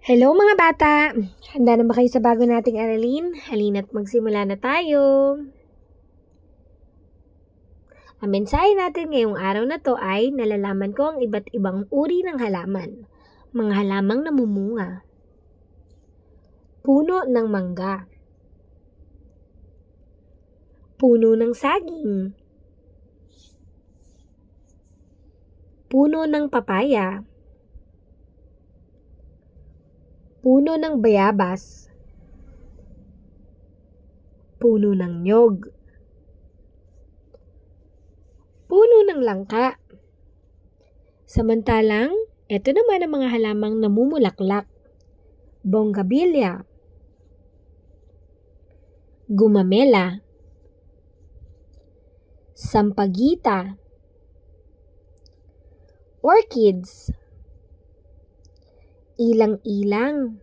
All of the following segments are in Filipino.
Hello mga bata! Handa na ba kayo sa bago nating aralin? Halina't magsimula na tayo! Ang mensahe natin ngayong araw na to ay nalalaman ko ang iba't ibang uri ng halaman. Mga halamang namumunga. Puno ng mangga. Puno ng saging. Puno ng papaya. Puno ng bayabas. Puno ng nyog. Puno ng langka. Samantalang, ito naman ang mga halamang namumulaklak. Bonggabilya. Gumamela. Sampagita. Orchids. Ilang-ilang.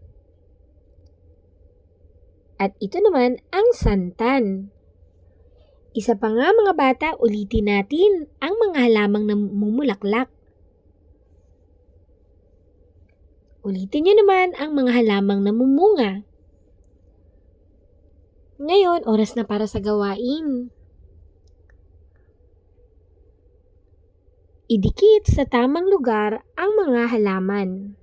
At ito naman ang santan. Isa pa nga mga bata, ulitin natin ang mga halamang namumulaklak. Ulitin nyo naman ang mga halamang namumunga. Ngayon, oras na para sa gawain. Idikit sa tamang lugar ang mga halaman.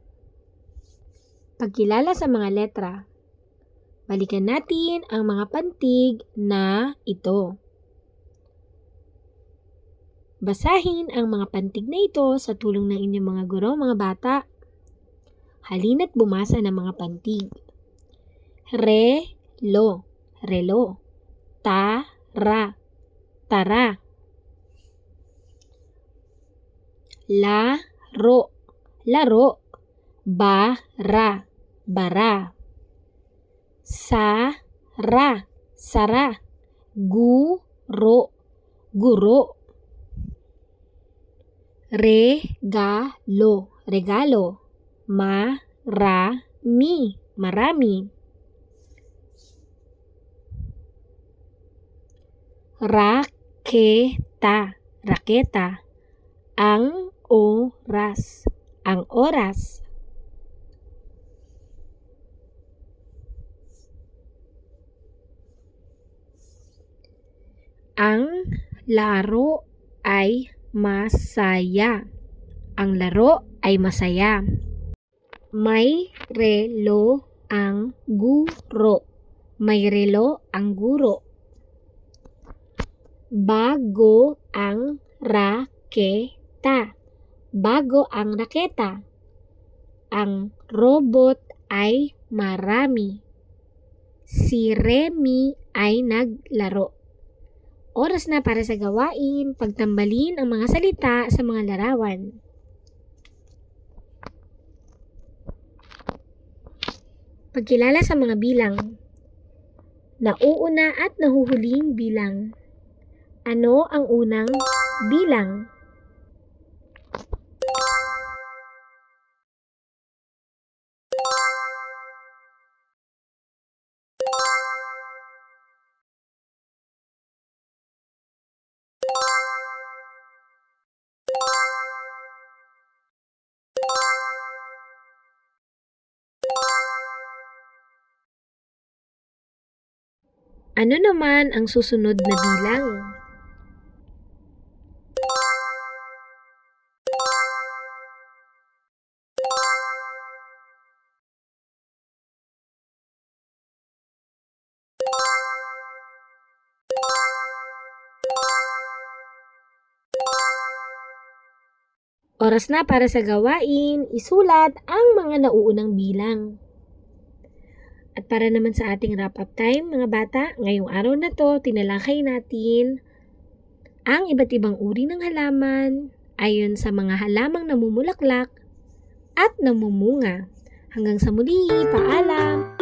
Pagkilala sa mga letra. Balikan natin ang mga pantig na ito. Basahin ang mga pantig na ito sa tulong ng inyong mga guro, mga bata. Halina't bumasa ng mga pantig. Relo, relo. Tara, tara. Laro, laro. Bara, bara. Sara, sara. Guro, guro. Regalo, regalo. Marami, marami. Raketa, raketa. Ang oras, ang oras. Ang laro ay masaya. Ang laro ay masaya. May relo ang guro. May relo ang guro. Bago ang raketa. Bago ang raketa. Ang robot ay marami. Si Remy ay naglaro. Oras na para sa gawain, pagtambalin ang mga salita sa mga larawan. Pagkilala sa mga bilang. Nauuna at nahuhuling bilang. Ano ang unang bilang? Ano naman ang susunod na bilang? Oras na para sa gawain, isulat ang mga nauunang bilang. At para naman sa ating wrap-up time, mga bata, ngayong araw na to, tinalakay natin ang iba't ibang uri ng halaman ayon sa mga halamang namumulaklak at namumunga. Hanggang sa muli, paalam!